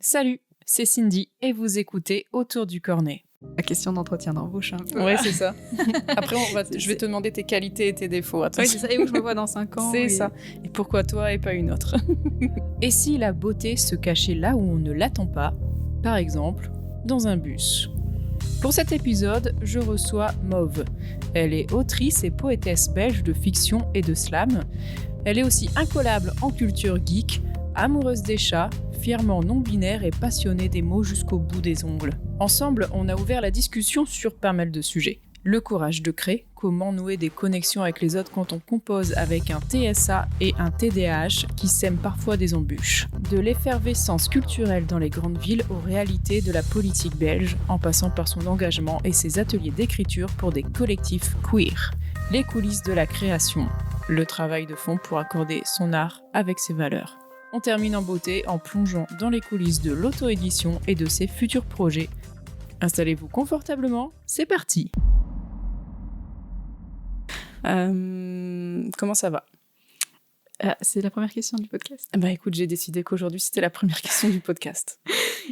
Salut, c'est Cindy et vous écoutez Autour du cornet. La question d'entretien d'embauche, un peu. Ouais, c'est ça. Après, je vais te demander tes qualités et tes défauts. Oui, c'est ça. Et où je me vois dans 5 ans. C'est ça. Et pourquoi toi et pas une autre? Et si la beauté se cachait là où on ne l'attend pas, par exemple, dans un bus? Pour cet épisode, je reçois Mauve. Elle est autrice et poétesse belge de fiction et de slam. Elle est aussi incollable en culture geek, amoureuse des chats, fièrement non-binaire et passionnée des mots jusqu'au bout des ongles. Ensemble, on a ouvert la discussion sur pas mal de sujets. Le courage de créer, comment nouer des connexions avec les autres quand on compose avec un TSA et un TDAH qui sèment parfois des embûches. De l'effervescence culturelle dans les grandes villes aux réalités de la politique belge, en passant par son engagement et ses ateliers d'écriture pour des collectifs queer. Les coulisses de la création, le travail de fond pour accorder son art avec ses valeurs. On termine en beauté en plongeant dans les coulisses de l'auto-édition et de ses futurs projets. Installez-vous confortablement, c'est parti! Comment ça va? C'est la première question du podcast. Bah écoute, j'ai décidé qu'aujourd'hui c'était la première question du podcast.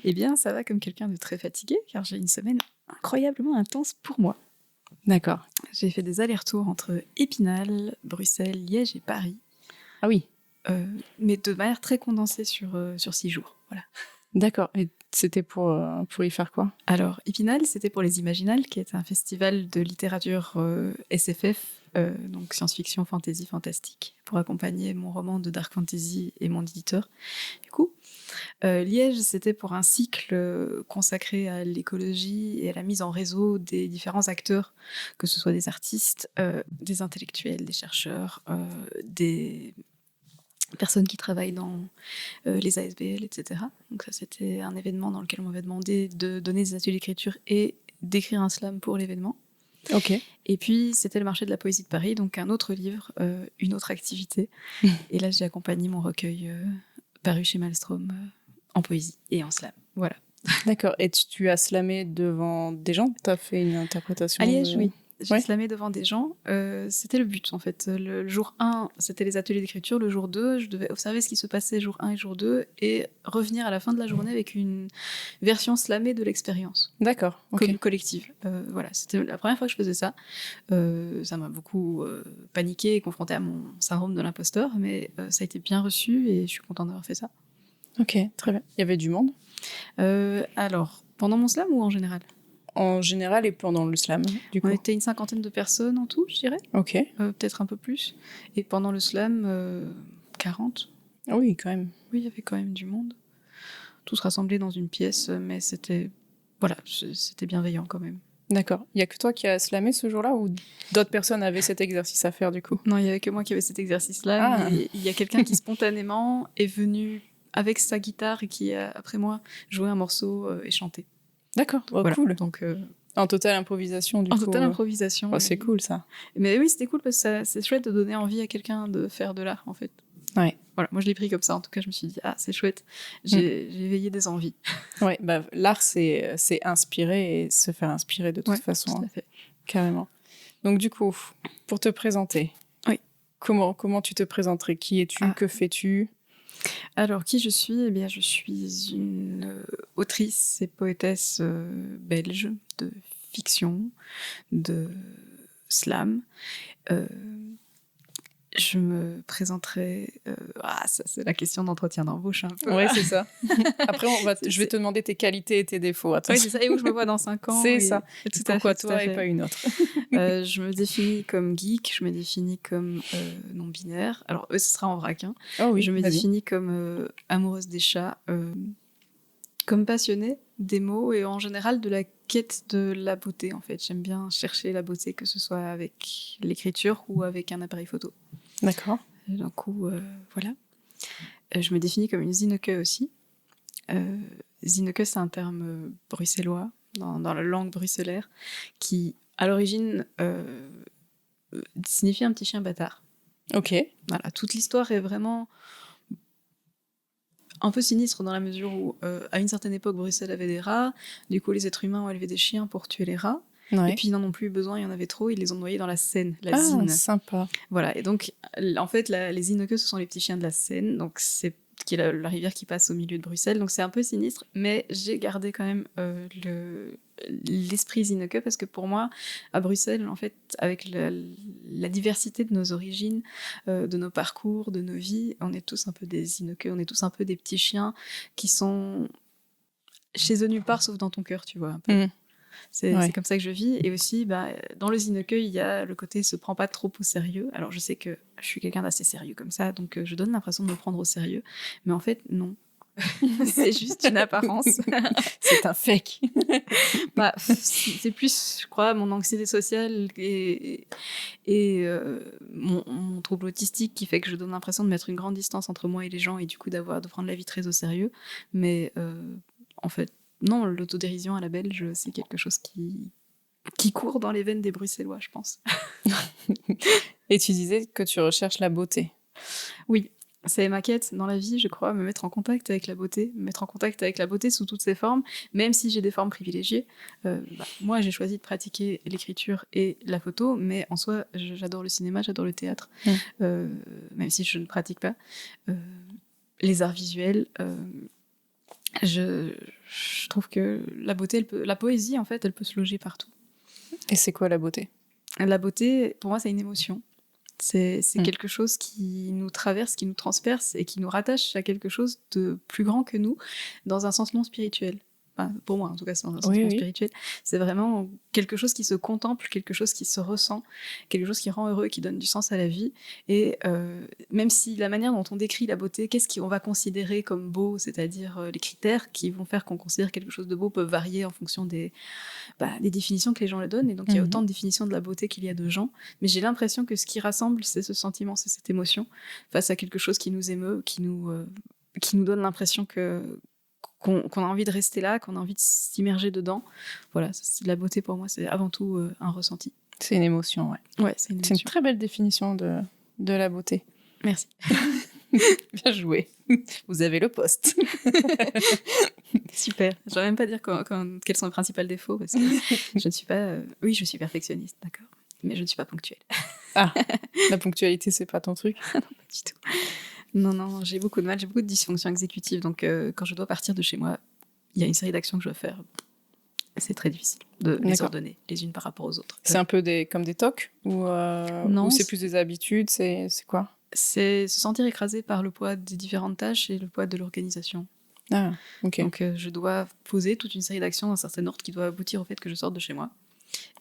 Eh bien, ça va comme quelqu'un de très fatigué, car j'ai une semaine incroyablement intense pour moi. D'accord. J'ai fait des allers-retours entre Épinal, Bruxelles, Liège et Paris. Ah oui. Mais de manière très condensée sur 6 jours. Voilà. D'accord. Et c'était pour y faire quoi? Alors, Épinal, c'était pour les Imaginales, qui est un festival de littérature SFF, donc science-fiction, fantasy, fantastique, pour accompagner mon roman de dark fantasy et mon éditeur. Du coup, Liège, c'était pour un cycle consacré à l'écologie et à la mise en réseau des différents acteurs, que ce soit des artistes, des intellectuels, des chercheurs, des personnes qui travaillent dans les ASBL, etc. Donc ça, c'était un événement dans lequel on m'avait demandé de donner des ateliers d'écriture et d'écrire un slam pour l'événement. Ok. Et puis, c'était le marché de la poésie de Paris, donc un autre livre, une autre activité. Et là, j'ai accompagné mon recueil paru chez Maelstrom en poésie et en slam. Voilà. D'accord. Et tu as slamé devant des gens? Tu as fait une interprétation? À Liège, oui. J'ai Ouais. slamé devant des gens. C'était le but, en fait. Le jour 1, c'était les ateliers d'écriture. Le jour 2, je devais observer ce qui se passait jour 1 et jour 2 et revenir à la fin de la journée avec une version slamée de l'expérience. D'accord. Ok. Collective. Voilà, c'était la première fois que je faisais ça. Ça m'a beaucoup paniqué et confrontée à mon syndrome de l'imposteur, mais ça a été bien reçu et je suis contente d'avoir fait ça. Ok, très bien. Il y avait du monde? Alors, pendant mon slam ou en général? En général et pendant le slam, du coup. On était une 50aine de personnes en tout, je dirais. Ok. Peut-être un peu plus. Et pendant le slam, 40. Ah oui, quand même. Oui, il y avait quand même du monde. Tous rassemblés dans une pièce, mais c'était bienveillant quand même. D'accord. Il n'y a que toi qui as slamé ce jour-là ou d'autres personnes avaient cet exercice à faire du coup? Non, il n'y avait que moi qui avait cet exercice-là, Ah. mais il y a quelqu'un qui spontanément est venu avec sa guitare et qui a, après moi, joué un morceau et chanté. D'accord, oh, Voilà. cool. Donc, en totale improvisation du coup. en totale improvisation. Oh, c'est cool ça. Mais oui, c'était cool parce que c'est chouette de donner envie à quelqu'un de faire de l'art en fait. Ouais. Voilà, moi je l'ai pris comme ça. En tout cas, je me suis dit, ah, c'est chouette. J'ai éveillé des envies. Ouais, bah, l'art, c'est inspirer et se faire inspirer de toute façon. Tout à fait. Carrément. Donc, du coup, pour te présenter, oui. Comment tu te présenterais? Qui es-tu? Que fais-tu? Alors, qui je suis? Eh bien, je suis une autrice et poétesse belge de fiction, de slam. Je me présenterai... ça, c'est la question d'entretien d'embauche un peu. Ouais, c'est ça. Après, je vais te demander tes qualités et tes défauts. Oui, c'est ça. Et où je me vois dans 5 ans. C'est ça. Tout Pourquoi à fait, toi et pas une autre? Je me définis comme geek, je me définis comme non-binaire. Alors, eux, ce sera en vrac. Hein. Oh oui, je me définis comme amoureuse des chats, comme passionnée des mots et en général de la quête de la beauté, en fait. J'aime bien chercher la beauté, que ce soit avec l'écriture ou avec un appareil photo. D'accord. Et d'un coup, voilà. Je me définis comme une zineke aussi. Zineke, c'est un terme bruxellois, dans la langue bruxellaire, qui, à l'origine, signifie un petit chien bâtard. Ok. Voilà, toute l'histoire est vraiment un peu sinistre dans la mesure où, à une certaine époque, Bruxelles avait des rats. Du coup, les êtres humains ont élevé des chiens pour tuer les rats. Ouais. Et puis, ils n'en ont plus besoin, il y en avait trop. Ils les ont noyés dans la Seine, la Ah, Zine. sympa. Voilà, et donc, en fait, les Zineke, ce sont les petits chiens de la Seine. Donc, c'est qui est la rivière qui passe au milieu de Bruxelles. Donc c'est un peu sinistre, mais j'ai gardé quand même l'esprit Zinneke, parce que pour moi, à Bruxelles, en fait, avec la diversité de nos origines, de nos parcours, de nos vies, on est tous un peu des Zinneke, on est tous un peu des petits chiens qui sont chez eux nulle part sauf dans ton cœur, tu vois, un peu. C'est comme ça que je vis. Et aussi, dans le Zinneke, il y a le côté se prend pas trop au sérieux. Alors je sais que je suis quelqu'un d'assez sérieux comme ça, donc je donne l'impression de me prendre au sérieux, mais en fait non. C'est juste une apparence. C'est un fake. C'est plus, je crois, mon anxiété sociale et mon trouble autistique qui fait que je donne l'impression de mettre une grande distance entre moi et les gens, et du coup de prendre la vie très au sérieux. Mais en fait, non, l'autodérision à la belge, c'est quelque chose qui court dans les veines des Bruxellois, je pense. Et tu disais que tu recherches la beauté. Oui. C'est ma quête dans la vie, je crois, me mettre en contact avec la beauté sous toutes ses formes, même si j'ai des formes privilégiées. Moi, j'ai choisi de pratiquer l'écriture et la photo, mais en soi, j'adore le cinéma, j'adore le théâtre, même si je ne pratique pas. Les arts visuels, je trouve que la beauté, la poésie, en fait, elle peut se loger partout. Et c'est quoi la beauté ? La beauté, pour moi, c'est une émotion. C'est quelque chose qui nous traverse, qui nous transperce et qui nous rattache à quelque chose de plus grand que nous, dans un sens non spirituel. Enfin, pour moi, en tout cas, c'est dans un sens non spirituel. C'est vraiment quelque chose qui se contemple, quelque chose qui se ressent, quelque chose qui rend heureux, qui donne du sens à la vie. Et même si la manière dont on décrit la beauté, qu'est-ce qu'on va considérer comme beau, c'est-à-dire les critères qui vont faire qu'on considère quelque chose de beau peuvent varier en fonction des définitions que les gens le donnent. Et donc, il y a autant de définitions de la beauté qu'il y a de gens. Mais j'ai l'impression que ce qui rassemble, c'est ce sentiment, c'est cette émotion face à quelque chose qui nous émeut, qui nous donne l'impression qu'on a envie de rester là, qu'on a envie de s'immerger dedans. Voilà, la beauté pour moi, c'est avant tout un ressenti. C'est une émotion, ouais. Ouais, c'est une émotion. C'est une très belle définition de la beauté. Merci. Bien joué. Vous avez le poste. Super. Je ne vais même pas dire quels sont les principaux défauts, parce que je ne suis pas... Oui, je suis perfectionniste, d'accord. Mais je ne suis pas ponctuelle. Ah, la ponctualité, c'est pas ton truc ? Non, pas du tout. Non, j'ai beaucoup de mal, j'ai beaucoup de dysfonction exécutive. Donc, quand je dois partir de chez moi, il y a une série d'actions que je dois faire. C'est très difficile de les ordonner les unes par rapport aux autres. C'est un peu comme des tocs ou c'est plus des habitudes, c'est quoi ? C'est se sentir écrasé par le poids des différentes tâches et le poids de l'organisation. Ah, ok. Donc, je dois poser toute une série d'actions dans un certain ordre qui doit aboutir au fait que je sorte de chez moi.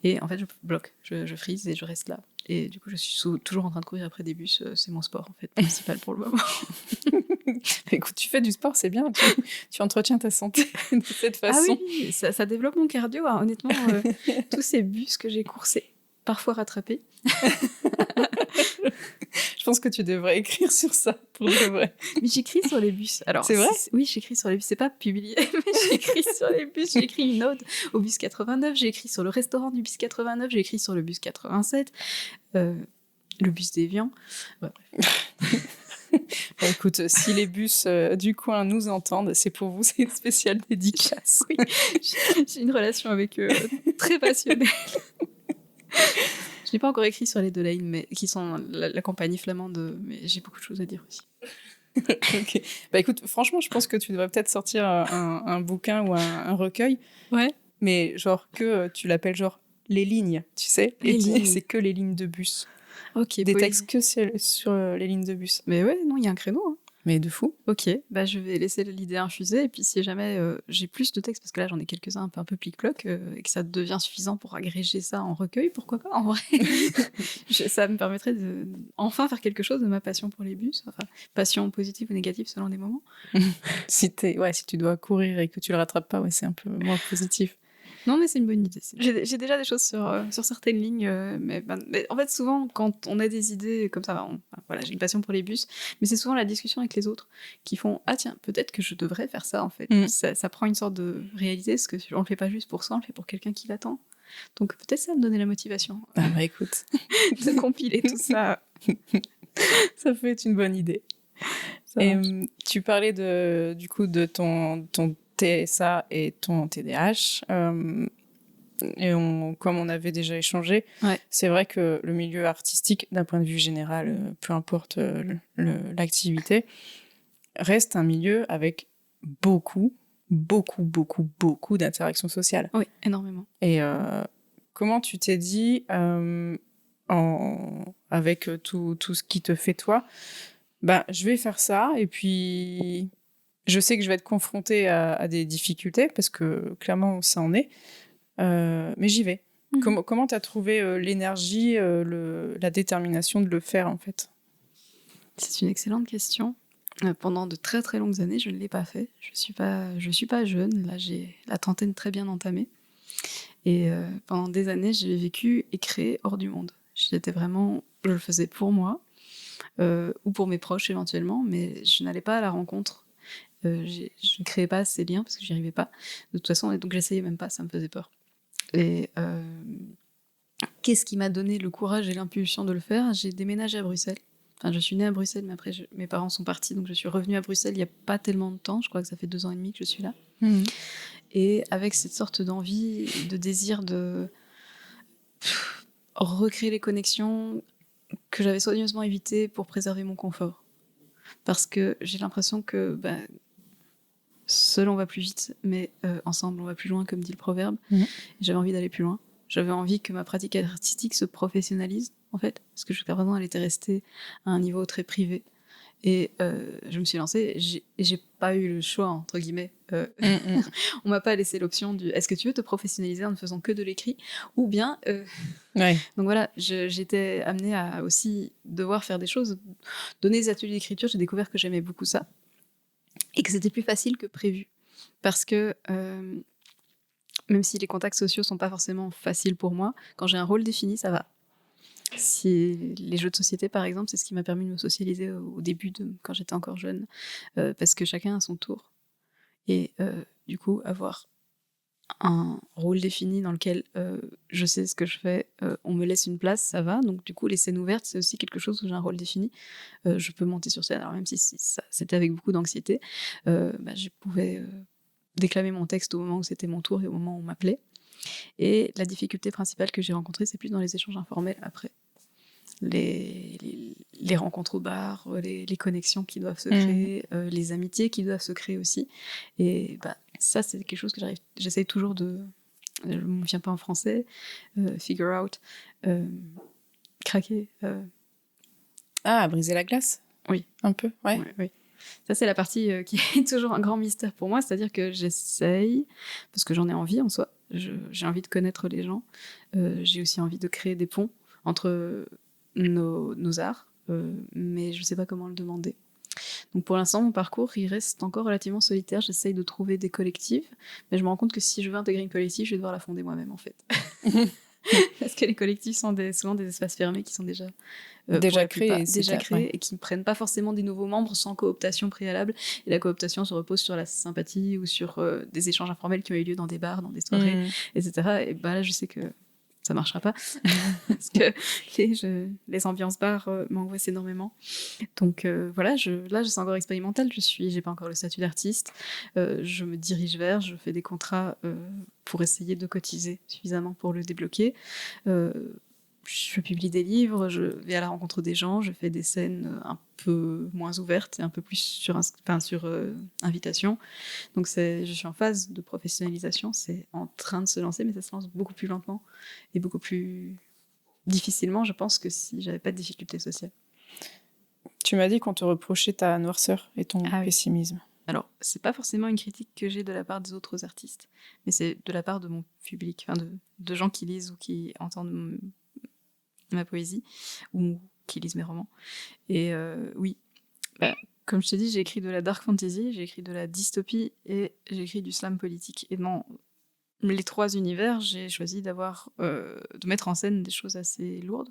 Et en fait, je bloque, je freeze et je reste là. Et du coup, je suis toujours en train de courir après des bus. C'est mon sport, en fait, principal pour le moment. Écoute, tu fais du sport, c'est bien. Tu entretiens ta santé de cette façon. Ah oui, ça développe mon cardio. Hein. Honnêtement, tous ces bus que j'ai coursés, parfois rattrapés. Je pense que tu devrais écrire sur ça, pour de vrai. Mais j'écris sur les bus. Alors, c'est vrai ? Oui, j'écris sur les bus. C'est pas publié, mais j'écris sur les bus. J'ai écrit une ode au bus 89. J'ai écrit sur le restaurant du bus 89. J'ai écrit sur le bus 87. Le bus d'Évian. Ouais, écoute, si les bus du coin nous entendent, c'est pour vous, c'est une spéciale dédicace. Oui, j'ai une relation avec eux très passionnelle. Je n'ai pas encore écrit sur les deux Lane, mais qui sont la compagnie flamande, mais j'ai beaucoup de choses à dire aussi. Ok. Écoute, franchement, je pense que tu devrais peut-être sortir un bouquin ou un recueil. Ouais. Mais genre que tu l'appelles genre les lignes, tu sais. Et c'est que les lignes de bus. Ok. Des textes que sur les lignes de bus. Mais ouais, non, il y a un créneau. Hein. Mais de fou. Ok, je vais laisser l'idée infuser, et puis si jamais j'ai plus de textes, parce que là j'en ai quelques-uns un peu plic-ploc, et que ça devient suffisant pour agréger ça en recueil, pourquoi pas, en vrai. Ça me permettrait de enfin faire quelque chose de ma passion pour les bus, enfin, passion positive ou négative selon des moments. Si tu dois courir et que tu le rattrapes pas, c'est un peu moins positif. Non, mais c'est une bonne idée. J'ai déjà des choses sur certaines lignes, mais en fait, souvent, quand on a des idées comme ça, voilà, j'ai une passion pour les bus, mais c'est souvent la discussion avec les autres qui font « Ah tiens, peut-être que je devrais faire ça, en fait. Ça prend une sorte de réalité, parce qu'on le fait pas juste pour soi, on le fait pour quelqu'un qui l'attend. Donc peut-être ça va me donner la motivation. Écoute. De compiler tout ça. Ça peut être une bonne idée. Et tu parlais du coup de ton TSA et ton TDAH. Et comme on avait déjà échangé, c'est vrai que le milieu artistique, d'un point de vue général, peu importe l'activité, reste un milieu avec beaucoup, beaucoup, beaucoup, beaucoup d'interactions sociales. Oui, énormément. Et comment tu t'es dit, avec tout ce qui te fait toi, je vais faire ça, et puis je sais que je vais être confrontée à des difficultés, parce que clairement, ça en est, mais j'y vais. Comment tu as trouvé l'énergie, la détermination de le faire, en fait? C'est une excellente question. Pendant de très très longues années, je ne l'ai pas fait. Je suis pas jeune. Là, j'ai la trentaine très bien entamée. Et pendant des années, j'ai vécu et créé hors du monde. Je le faisais pour moi ou pour mes proches éventuellement, mais je n'allais pas à la rencontre. Je ne créais pas ces liens parce que j'y arrivais pas. De toute façon, et donc j'essayais même pas, ça me faisait peur. Et qu'est-ce qui m'a donné le courage et l'impulsion de le faire? J'ai déménagé à Bruxelles. Enfin, je suis née à Bruxelles, mais après, mes parents sont partis, donc je suis revenue à Bruxelles il n'y a pas tellement de temps. Je crois que ça fait 2 ans et demi que je suis là. Et avec cette sorte d'envie, de désir de recréer les connexions que j'avais soigneusement évitées pour préserver mon confort. Parce que j'ai l'impression que seul on va plus vite, mais ensemble on va plus loin, comme dit le proverbe. J'avais envie d'aller plus loin. J'avais envie que ma pratique artistique se professionnalise, en fait, parce que jusqu'à présent, elle était restée à un niveau très privé. Et je me suis lancée, j'ai pas eu le choix, entre guillemets. On m'a pas laissé l'option du « est-ce que tu veux te professionnaliser en ne faisant que de l'écrit ?» ou bien... Ouais. Donc voilà, j'étais amenée à aussi devoir faire des choses, donner des ateliers d'écriture. J'ai découvert que j'aimais beaucoup ça et que c'était plus facile que prévu. Parce que... même si les contacts sociaux sont pas forcément faciles pour moi, quand j'ai un rôle défini, ça va. Si les jeux de société, par exemple, c'est ce qui m'a permis de me socialiser au début, quand j'étais encore jeune, parce que chacun a son tour. Et du coup, avoir un rôle défini dans lequel je sais ce que je fais, on me laisse une place, ça va. Donc du coup, les scènes ouvertes, c'est aussi quelque chose où j'ai un rôle défini. Je peux monter sur scène, alors même si c'était avec beaucoup d'anxiété, je pouvais... déclamer mon texte au moment où c'était mon tour et au moment où on m'appelait. Et la difficulté principale que j'ai rencontrée, c'est plus dans les échanges informels après. Les rencontres au bar, les connexions qui doivent se créer, les amitiés qui doivent se créer aussi. Et ça, c'est quelque chose que j'essaye toujours de... Je ne me souviens pas en français. Figure out. Craquer. Briser la glace? Oui. Un peu, ouais. Oui. Ça, c'est la partie qui est toujours un grand mystère pour moi, c'est-à-dire que j'essaye, parce que j'en ai envie en soi, j'ai envie de connaître les gens, j'ai aussi envie de créer des ponts entre nos arts, mais je ne sais pas comment le demander. Donc pour l'instant, mon parcours, il reste encore relativement solitaire, j'essaye de trouver des collectifs, mais je me rends compte que si je veux intégrer une collectif, je vais devoir la fonder moi-même en fait. Parce que les collectifs sont souvent des espaces fermés qui sont déjà créés et qui ne prennent pas forcément des nouveaux membres sans cooptation préalable. Et la cooptation se repose sur la sympathie ou sur des échanges informels qui ont eu lieu dans des bars, dans des soirées, etc. Et là, je sais que ça ne marchera pas parce que les ambiances bars m'angoissent énormément. Donc là, c'est encore expérimental. J'ai pas encore le statut d'artiste. Je me dirige vers, je fais des contrats pour essayer de cotiser suffisamment pour le débloquer. Je publie des livres, je vais à la rencontre des gens, je fais des scènes un peu moins ouvertes et un peu plus sur invitation. Donc je suis en phase de professionnalisation, c'est en train de se lancer, mais ça se lance beaucoup plus lentement et beaucoup plus difficilement, je pense, que si j'avais pas de difficultés sociales. Tu m'as dit qu'on te reprochait ta noirceur et ton pessimisme. Alors, c'est pas forcément une critique que j'ai de la part des autres artistes, mais c'est de la part de mon public, de gens qui lisent ou qui entendent ma poésie ou qui lisent mes romans. Et oui, comme je te dis, j'ai écrit de la dark fantasy, j'ai écrit de la dystopie et j'ai écrit du slam politique. Et dans les 3 univers, j'ai choisi de mettre en scène des choses assez lourdes.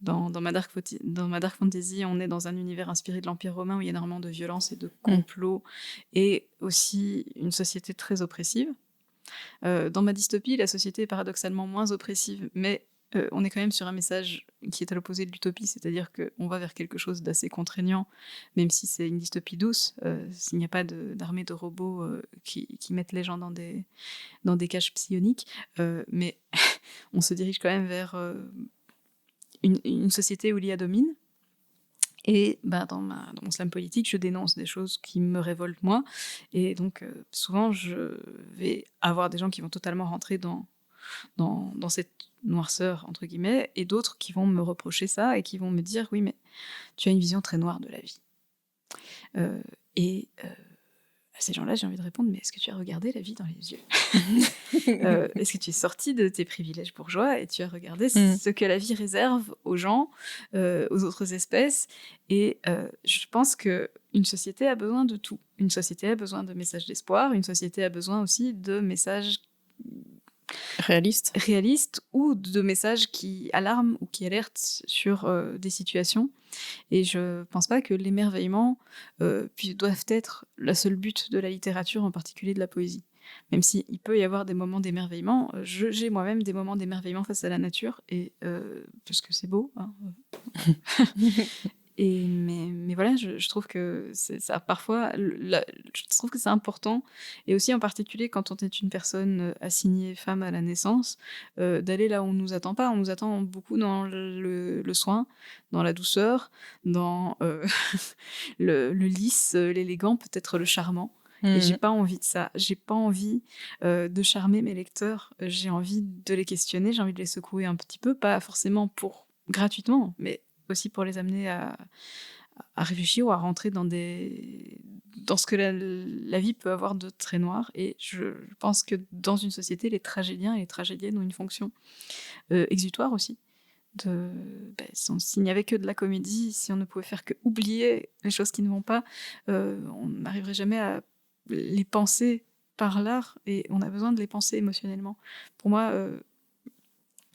Dans ma dark fantasy, on est dans un univers inspiré de l'Empire romain où il y a énormément de violence et de complots et aussi une société très oppressive. Dans ma dystopie, la société est paradoxalement moins oppressive, mais on est quand même sur un message qui est à l'opposé de l'utopie, c'est-à-dire qu'on va vers quelque chose d'assez contraignant, même si c'est une dystopie douce, s'il n'y a pas d'armée de robots qui mettent les gens dans des cages psioniques, mais on se dirige quand même vers une société où l'IA domine, Et dans mon slam politique, je dénonce des choses qui me révoltent moi. Et donc, souvent, je vais avoir des gens qui vont totalement rentrer dans cette noirceur, entre guillemets, et d'autres qui vont me reprocher ça et qui vont me dire « Oui, mais tu as une vision très noire de la vie. » À ces gens-là, j'ai envie de répondre « Mais est-ce que tu as regardé la vie dans les yeux ? Est-ce que tu es sorti de tes privilèges bourgeois et tu as regardé ce que la vie réserve aux gens, aux autres espèces ?» Et je pense qu'une société a besoin de tout. Une société a besoin de messages d'espoir, une société a besoin aussi de messages réalistes ou de messages qui alarment ou qui alertent sur des situations. Et je pense pas que l'émerveillement doivent être le seul but de la littérature, en particulier de la poésie. Même s'il peut y avoir des moments d'émerveillement, j'ai moi-même des moments d'émerveillement face à la nature, et parce que c'est beau. Hein. Mais voilà, je trouve que ça parfois, je trouve que c'est important, et aussi en particulier quand on est une personne assignée femme à la naissance, d'aller là où on nous attend pas. On nous attend beaucoup dans le soin, dans la douceur, dans le lisse, l'élégant, peut-être le charmant. Et j'ai pas envie de ça. J'ai pas envie de charmer mes lecteurs. J'ai envie de les questionner, j'ai envie de les secouer un petit peu, pas forcément gratuitement, mais aussi pour les amener à réfléchir ou à rentrer dans ce que la vie peut avoir de très noir. Et je pense que dans une société, les tragédiens et les tragédiennes ont une fonction exutoire aussi. S'il n'y avait que de la comédie, si on ne pouvait faire que oublier les choses qui ne vont pas, on n'arriverait jamais à les penser par l'art, et on a besoin de les penser émotionnellement. Pour moi,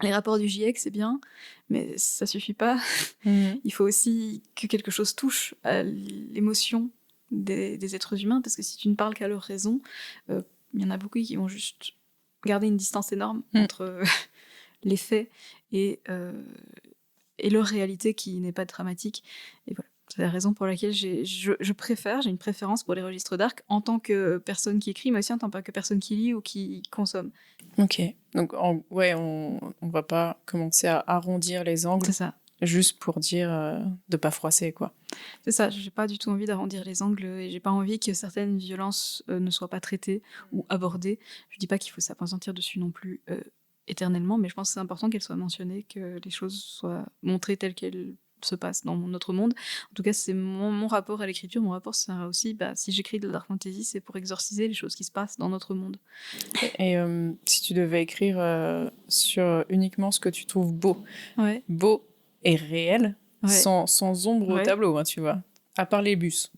les rapports du GIEC, c'est bien, mais ça suffit pas. Il faut aussi que quelque chose touche à l'émotion des êtres humains, parce que si tu ne parles qu'à leur raison, il y en a beaucoup qui vont juste garder une distance énorme entre les faits et leur réalité qui n'est pas dramatique. Et voilà. C'est la raison pour laquelle j'ai une préférence pour les registres dark en tant que personne qui écrit, mais aussi en tant que personne qui lit ou qui consomme. Ok, donc on va pas commencer à arrondir les angles. C'est ça. Juste pour dire de pas froisser, quoi. C'est ça, j'ai pas du tout envie d'arrondir les angles, et j'ai pas envie que certaines violences ne soient pas traitées ou abordées. Je dis pas qu'il faut s'appesantir dessus non plus éternellement, mais je pense que c'est important qu'elles soient mentionnées, que les choses soient montrées telles qu'elles se passent dans notre monde. En tout cas, c'est mon rapport à l'écriture. Mon rapport, c'est aussi, si j'écris de la dark fantasy, c'est pour exorciser les choses qui se passent dans notre monde. Et si tu devais écrire sur uniquement ce que tu trouves beau, beau et réel, sans ombre au tableau, hein, tu vois, à part les bus,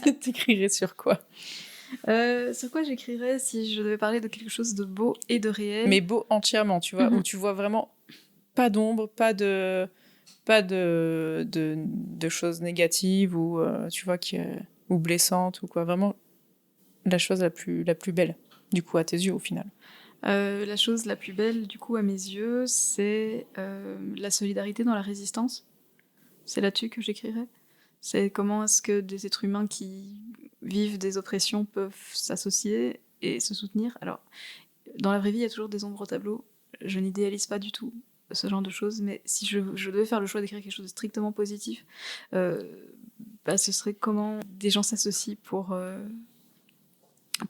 tu t'écrirais sur quoi ? Sur quoi j'écrirais si je devais parler de quelque chose de beau et de réel ? Mais beau entièrement, tu vois, où tu vois vraiment pas d'ombre, pas de choses négatives ou tu vois ou blessantes ou quoi, vraiment la chose la plus belle du coup à tes yeux au final. La chose la plus belle du coup à mes yeux, c'est la solidarité dans la résistance. C'est là-dessus que j'écrirais. C'est comment est-ce que des êtres humains qui vivent des oppressions peuvent s'associer et se soutenir. Alors, dans la vraie vie, il y a toujours des ombres au tableau. Je n'idéalise pas du tout ce genre de choses, mais si je devais faire le choix d'écrire quelque chose de strictement positif, ce serait comment des gens s'associent pour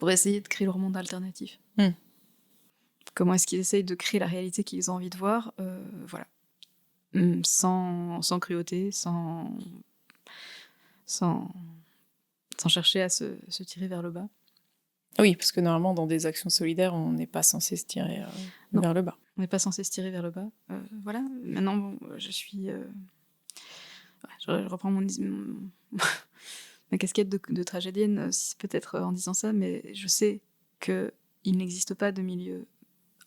essayer de créer leur monde alternatif. Comment est-ce qu'ils essayent de créer la réalité qu'ils ont envie de voir, voilà. Sans cruauté, sans chercher à se tirer vers le bas. Oui, parce que normalement, dans des actions solidaires, on n'est pas censé se tirer vers le bas. On n'est pas censé se tirer vers le bas. Voilà. Maintenant, je suis... je reprends ma casquette de tragédienne, peut-être en disant ça, mais je sais qu'il n'existe pas de milieu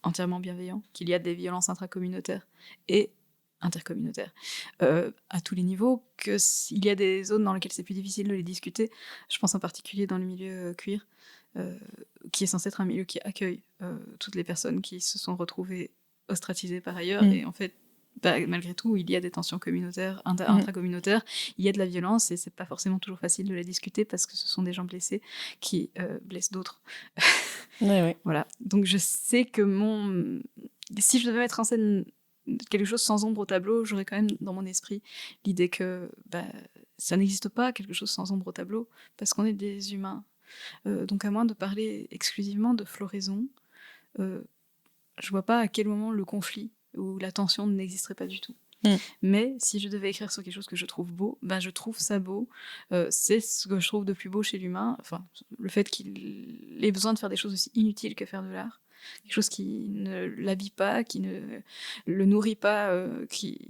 entièrement bienveillant, qu'il y a des violences intracommunautaires et intercommunautaires à tous les niveaux, qu'il y a des zones dans lesquelles c'est plus difficile de les discuter. Je pense en particulier dans le milieu queer, qui est censé être un milieu qui accueille toutes les personnes qui se sont retrouvées ostracisées par ailleurs, et en fait, malgré tout, il y a des tensions communautaires, intracommunautaires, il y a de la violence, et c'est pas forcément toujours facile de la discuter parce que ce sont des gens blessés qui blessent d'autres. Ouais. Voilà. Donc je sais que si je devais mettre en scène quelque chose sans ombre au tableau, j'aurais quand même dans mon esprit l'idée que ça n'existe pas quelque chose sans ombre au tableau, parce qu'on est des humains. Donc à moins de parler exclusivement de floraison, je vois pas à quel moment le conflit ou la tension n'existerait pas du tout. Mais si je devais écrire sur quelque chose que je trouve beau, je trouve ça beau. C'est ce que je trouve de plus beau chez l'humain. Enfin, le fait qu'il ait besoin de faire des choses aussi inutiles que faire de l'art. Quelque chose qui ne l'habille pas, qui ne le nourrit pas,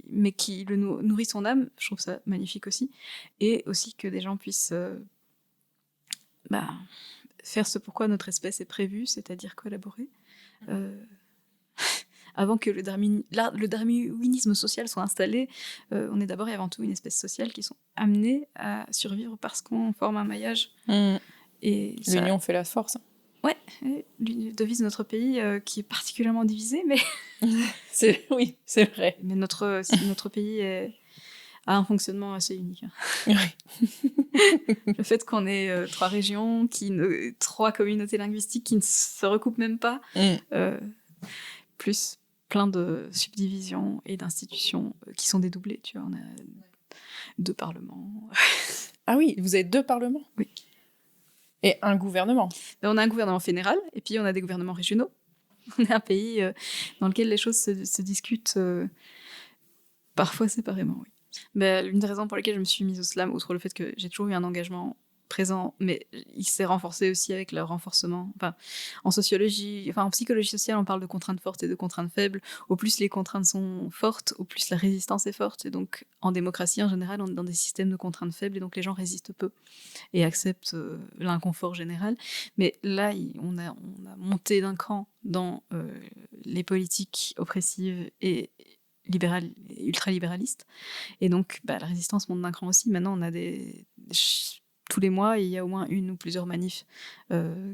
mais qui le nourrit son âme. Je trouve ça magnifique aussi. Et aussi que des gens puissent faire ce pourquoi notre espèce est prévue, c'est-à-dire collaborer. Avant que le darwinisme social soit installé, on est d'abord et avant tout une espèce sociale qui sont amenées à survivre parce qu'on forme un maillage. Et l'union fait la force. Ouais, l'une devise de notre pays qui est particulièrement divisée, mais... Oui, c'est vrai. Mais notre pays a un fonctionnement assez unique. Oui. Le fait qu'on ait 3 régions, 3 communautés linguistiques qui ne se recoupent même pas, plus plein de subdivisions et d'institutions qui sont dédoublées, tu vois. On a 2 parlements. Ah oui, vous avez 2 parlements? Oui. Et un gouvernement? On a un gouvernement fédéral, et puis on a des gouvernements régionaux. On est un pays dans lequel les choses se discutent parfois séparément, oui. L'une des raisons pour lesquelles je me suis mise au slam, outre le fait que j'ai toujours eu un engagement présent, mais il s'est renforcé aussi avec le renforcement. En psychologie sociale, on parle de contraintes fortes et de contraintes faibles. Au plus les contraintes sont fortes, au plus la résistance est forte. Et donc, en démocratie, en général, on est dans des systèmes de contraintes faibles, et donc les gens résistent peu et acceptent l'inconfort général. Mais là, on a monté d'un cran dans les politiques oppressives et ultralibéralistes. Et donc, la résistance monte d'un cran aussi. Maintenant, on a tous les mois, il y a au moins une ou plusieurs manifs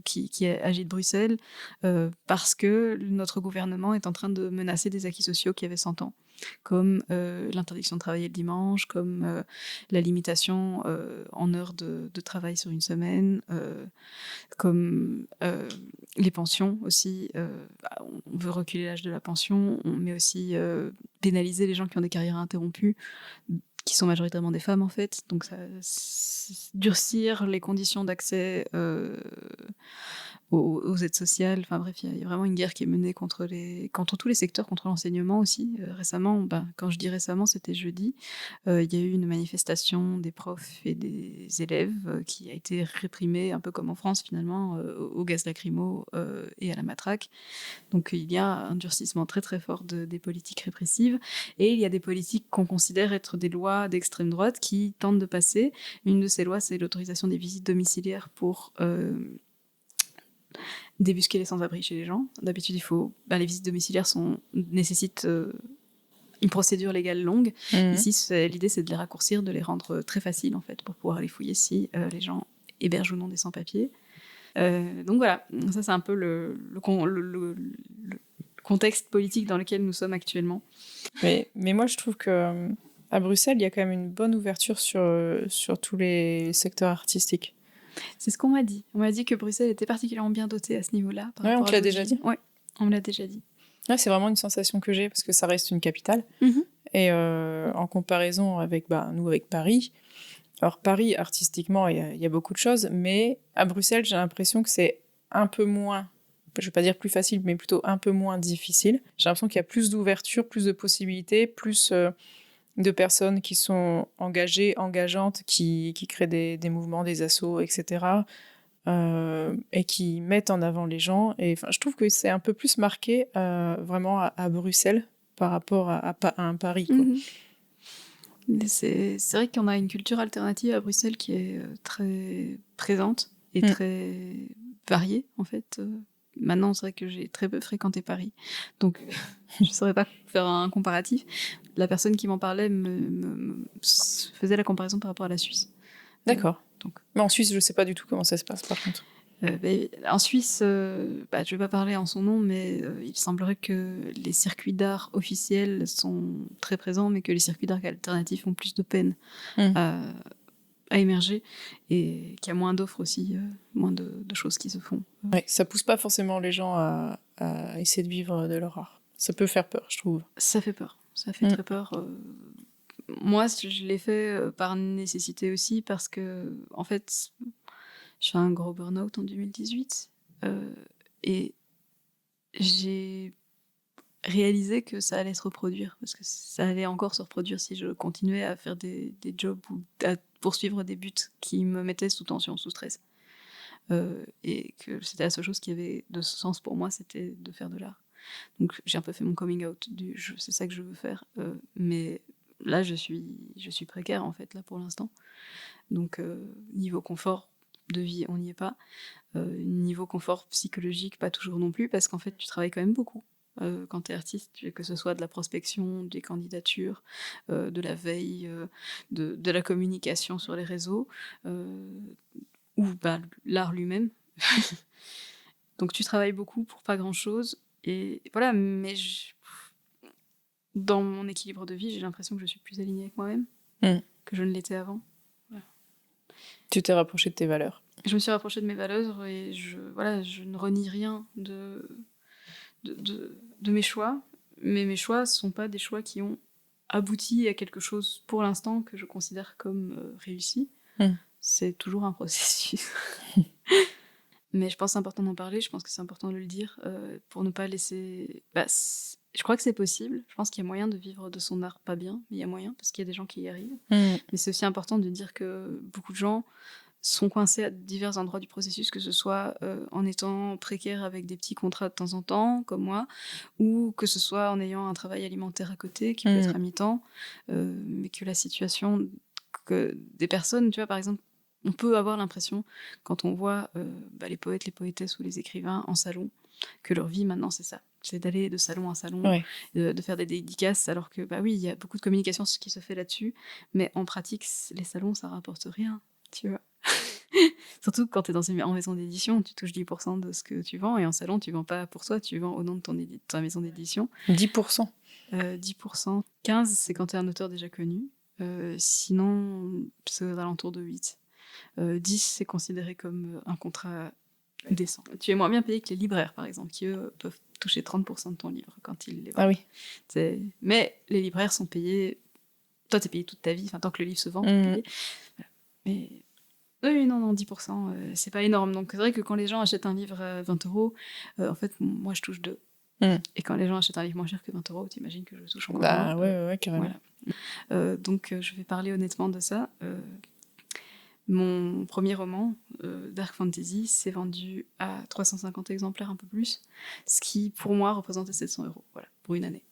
qui agitent Bruxelles parce que notre gouvernement est en train de menacer des acquis sociaux qui avaient 100 ans, comme l'interdiction de travailler le dimanche, comme la limitation en heures de travail sur une semaine, comme les pensions aussi. On veut reculer l'âge de la pension, mais aussi pénaliser les gens qui ont des carrières interrompues, qui sont majoritairement des femmes en fait, donc ça durcir les conditions d'accès aux aides sociales. Enfin bref, il y a vraiment une guerre qui est menée contre tous les secteurs, contre l'enseignement aussi. Récemment, quand je dis récemment, c'était jeudi, il y a eu une manifestation des profs et des élèves qui a été réprimée, un peu comme en France finalement, au gaz lacrymo et à la matraque. Donc il y a un durcissement très très fort des politiques répressives, et il y a des politiques qu'on considère être des lois d'extrême droite qui tentent de passer. Une de ces lois, c'est l'autorisation des visites domiciliaires pour débusquer les sans-abri chez les gens. D'habitude, les visites domiciliaires nécessitent une procédure légale longue. Ici, l'idée, c'est de les raccourcir, de les rendre très faciles, en fait, pour pouvoir les fouiller si les gens hébergent ou non des sans-papiers. Donc voilà, ça c'est un peu le contexte politique dans lequel nous sommes actuellement. Mais moi, je trouve que à Bruxelles, il y a quand même une bonne ouverture sur tous les secteurs artistiques. C'est ce qu'on m'a dit. On m'a dit que Bruxelles était particulièrement bien dotée à ce niveau-là. Ouais, on te l'a déjà dit. Ouais, on me l'a déjà dit. Ouais, c'est vraiment une sensation que j'ai, parce que ça reste une capitale. Et en comparaison avec, nous, avec Paris. Alors Paris, artistiquement, il y a beaucoup de choses, mais à Bruxelles, j'ai l'impression que c'est un peu moins, je vais pas dire plus facile, mais plutôt un peu moins difficile. J'ai l'impression qu'il y a plus d'ouverture, plus de possibilités, plus de personnes qui sont engagées, engageantes, qui créent des mouvements, des assos, etc. Et qui mettent en avant les gens. Et je trouve que c'est un peu plus marqué vraiment à Bruxelles par rapport à un Paris, quoi. C'est vrai qu'on a une culture alternative à Bruxelles qui est très présente et très variée, en fait. Maintenant, c'est vrai que j'ai très peu fréquenté Paris, donc je ne saurais pas faire un comparatif. La personne qui m'en parlait me faisait la comparaison par rapport à la Suisse. D'accord. Mais en Suisse, je ne sais pas du tout comment ça se passe, par contre. En Suisse, je ne vais pas parler en son nom, mais il semblerait que les circuits d'art officiels sont très présents, mais que les circuits d'art alternatifs ont plus de peine à émerger, et qu'il y a moins d'offres aussi, moins de choses qui se font. Ouais, ça pousse pas forcément les gens à essayer de vivre de leur art. Ça peut faire peur, je trouve. Ça fait peur. Ça fait très peur. Moi, je l'ai fait par nécessité aussi parce que, en fait, je fais un gros burn-out en 2018 et j'ai réalisé que ça allait se reproduire parce que ça allait encore se reproduire si je continuais à faire des jobs ou à poursuivre des buts qui me mettaient sous tension, sous stress. Et que c'était la seule chose qui avait de sens pour moi, c'était de faire de l'art. Donc j'ai un peu fait mon coming out c'est ça que je veux faire. Mais là, je suis précaire en fait, là pour l'instant. Donc niveau confort de vie, on n'y est pas. Niveau confort psychologique, pas toujours non plus, parce qu'en fait, tu travailles quand même beaucoup. Quand tu es artiste, que ce soit de la prospection, des candidatures, de la veille, de la communication sur les réseaux, ou l'art lui-même. Donc tu travailles beaucoup pour pas grand-chose. Et voilà, mais dans mon équilibre de vie, j'ai l'impression que je suis plus alignée avec moi-même que je ne l'étais avant. Voilà. Tu t'es rapprochée de tes valeurs. Je me suis rapprochée de mes valeurs et je ne renie rien de mes choix. Mais mes choix ne sont pas des choix qui ont abouti à quelque chose pour l'instant que je considère comme réussi. C'est toujours un processus. Mais je pense que c'est important d'en parler, je pense que c'est important de le dire pour ne pas laisser... je crois que c'est possible, je pense qu'il y a moyen de vivre de son art pas bien, mais il y a moyen, parce qu'il y a des gens qui y arrivent. Mais c'est aussi important de dire que beaucoup de gens sont coincés à divers endroits du processus, que ce soit en étant précaire avec des petits contrats de temps en temps, comme moi, ou que ce soit en ayant un travail alimentaire à côté, qui peut être à mi-temps, mais que la situation... que des personnes, tu vois, par exemple, on peut avoir l'impression, quand on voit les poètes, les poétesses ou les écrivains en salon, que leur vie maintenant c'est ça. C'est d'aller de salon en salon, de faire des dédicaces, alors que, oui, il y a beaucoup de communication qui se fait là-dessus, mais en pratique, les salons, ça rapporte rien, tu vois. Surtout quand tu es en maison d'édition, tu touches 10% de ce que tu vends, et en salon, tu vends pas pour toi, tu vends au nom de ta maison d'édition. 10%. 10%. 15%, c'est quand tu es un auteur déjà connu. Sinon, c'est aux alentours de 8. 10, c'est considéré comme un contrat décent. Tu es moins bien payé que les libraires, par exemple, qui, eux, peuvent toucher 30% de ton livre quand ils les vendent. Ah oui. Mais les libraires sont payés... Toi, t'es payé toute ta vie, tant que le livre se vend, t'es payé. Voilà. Mais... Oui, non, 10%, c'est pas énorme. Donc, c'est vrai que quand les gens achètent un livre à 20 €, en fait, moi, je touche 2. Et quand les gens achètent un livre moins cher que 20 €, t'imagines que je touche encore moins. Ouais, carrément. Voilà. Donc, je vais parler honnêtement de ça. Mon premier roman, Dark Fantasy, s'est vendu à 350 exemplaires, un peu plus, ce qui, pour moi, représentait 700 €, voilà, pour une année.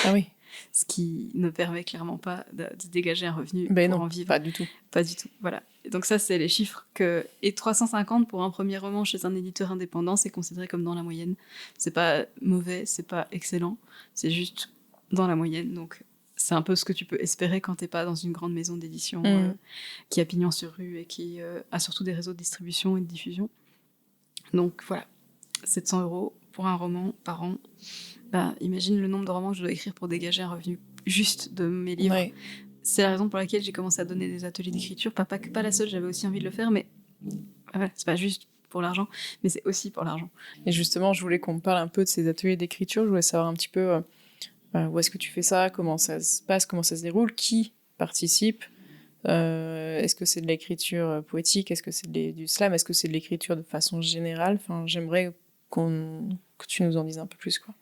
Ah oui. Ce qui ne permet clairement pas de dégager un revenu pour en vivre. Pas du tout. Pas du tout, voilà. Et donc ça, c'est les chiffres que... Et 350 pour un premier roman chez un éditeur indépendant, c'est considéré comme dans la moyenne. C'est pas mauvais, c'est pas excellent, c'est juste dans la moyenne, donc... C'est un peu ce que tu peux espérer quand t'es pas dans une grande maison d'édition qui a pignon sur rue et qui a surtout des réseaux de distribution et de diffusion. Donc voilà, 700 € pour un roman par an. Imagine le nombre de romans que je dois écrire pour dégager un revenu juste de mes livres. Ouais. C'est la raison pour laquelle j'ai commencé à donner des ateliers d'écriture. Pas la seule, j'avais aussi envie de le faire, mais voilà, c'est pas juste pour l'argent, mais c'est aussi pour l'argent. Et justement, je voulais qu'on me parle un peu de ces ateliers d'écriture. Je voulais savoir un petit peu... où est-ce que tu fais ça? Comment ça se passe? Comment ça se déroule? Qui participe? Est-ce que c'est de l'écriture poétique? Est-ce que c'est du slam? Est-ce que c'est de l'écriture de façon générale? J'aimerais que tu nous en dises un peu plus, quoi.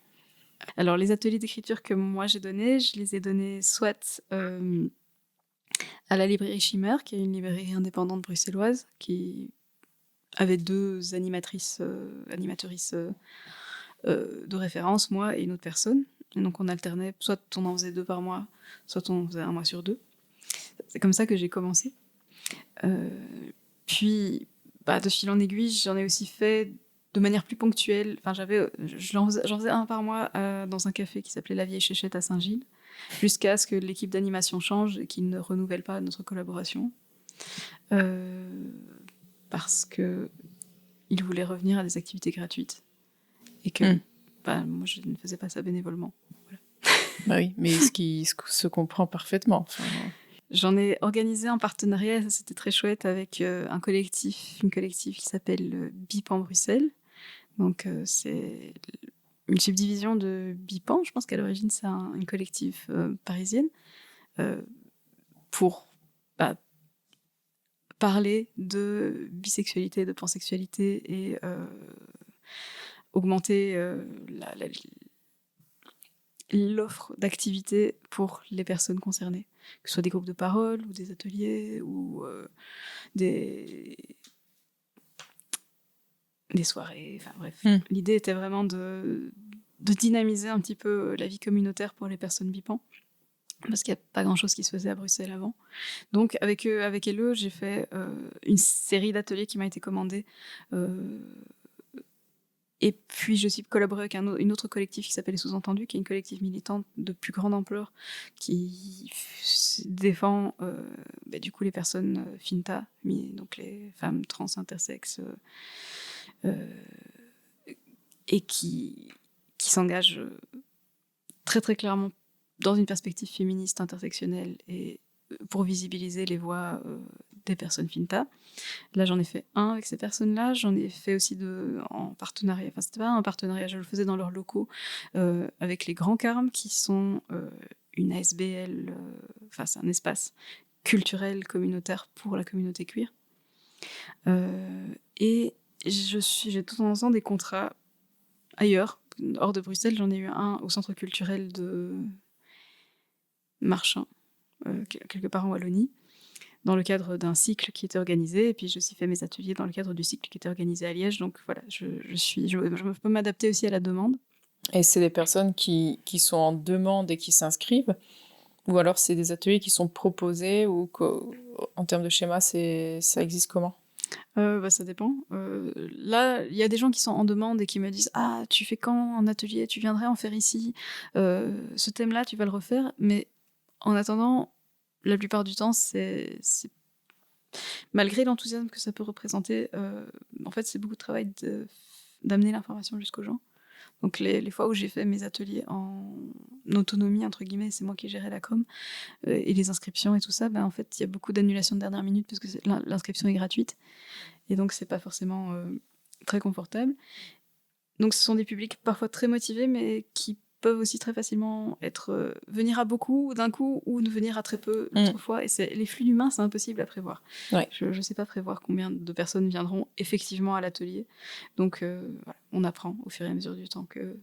Alors, les ateliers d'écriture que moi j'ai donnés, je les ai donnés soit à la librairie Schimmer, qui est une librairie indépendante bruxelloise, qui avait 2 animatrices de référence, moi et une autre personne. Donc on alternait, soit on en faisait 2 par mois, soit on faisait 1 mois sur 2. C'est comme ça que j'ai commencé. Puis, de fil en aiguille, j'en ai aussi fait de manière plus ponctuelle. J'en faisais 1 par mois dans un café qui s'appelait La Vieille Chéchette à Saint-Gilles, jusqu'à ce que l'équipe d'animation change et qu'ils ne renouvellent pas notre collaboration. Parce qu'ils voulaient revenir à des activités gratuites. Et que... moi, je ne faisais pas ça bénévolement. Voilà. Oui, mais ce qui se comprend parfaitement. J'en ai organisé un partenariat, ça c'était très chouette, avec une collectif qui s'appelle BIP en Bruxelles. Donc c'est une subdivision de Bipan. Je pense qu'à l'origine, c'est une collective parisienne pour parler de bisexualité, de pansexualité et augmenter l'offre d'activités pour les personnes concernées, que ce soit des groupes de parole ou des ateliers ou des soirées, enfin bref. L'idée était vraiment de dynamiser un petit peu la vie communautaire pour les personnes bipan, parce qu'il n'y a pas grand-chose qui se faisait à Bruxelles avant. Donc avec LE, j'ai fait une série d'ateliers qui m'a été commandée. Et puis je suis collaborée avec une autre collectif qui s'appelle Les Sous-Entendus, qui est une collective militante de plus grande ampleur qui défend du coup les personnes FINTA, donc les femmes trans intersexes, et qui s'engage très très clairement dans une perspective féministe intersectionnelle et pour visibiliser les voix des personnes FINTA. Là, j'en ai fait un avec ces personnes-là. J'en ai fait aussi en partenariat. Enfin, c'était pas un partenariat, je le faisais dans leurs locaux avec les Grands Carmes, qui sont une ASBL, c'est un espace culturel communautaire pour la communauté queer. Et j'ai de temps en temps des contrats ailleurs, hors de Bruxelles. J'en ai eu un au centre culturel de Marchand, quelque part en Wallonie, dans le cadre d'un cycle qui était organisé, et puis j'ai aussi fait mes ateliers dans le cadre du cycle qui était organisé à Liège, donc voilà, je peux m'adapter aussi à la demande. Et c'est des personnes qui sont en demande et qui s'inscrivent, ou alors c'est des ateliers qui sont proposés, ou en termes de schéma, ça existe comment ? Ça dépend. Là, il y a des gens qui sont en demande et qui me disent « Ah, tu fais quand un atelier ? Tu viendrais en faire ici ? Ce thème-là, tu vas le refaire ?» Mais en attendant, la plupart du temps, c'est malgré l'enthousiasme que ça peut représenter, en fait, c'est beaucoup de travail d'amener l'information jusqu'aux gens. Donc les fois où j'ai fait mes ateliers en autonomie, entre guillemets, c'est moi qui gérais la com, et les inscriptions et tout ça, en fait, il y a beaucoup d'annulations de dernière minute parce que l'inscription est gratuite. Et donc, c'est pas forcément très confortable. Donc, ce sont des publics parfois très motivés, mais qui peuvent aussi très facilement venir à beaucoup d'un coup ou ne venir à très peu l'autre fois. Et les flux humains, c'est impossible à prévoir. Ouais. Je ne sais pas prévoir combien de personnes viendront effectivement à l'atelier. Donc, voilà, on apprend au fur et à mesure du temps que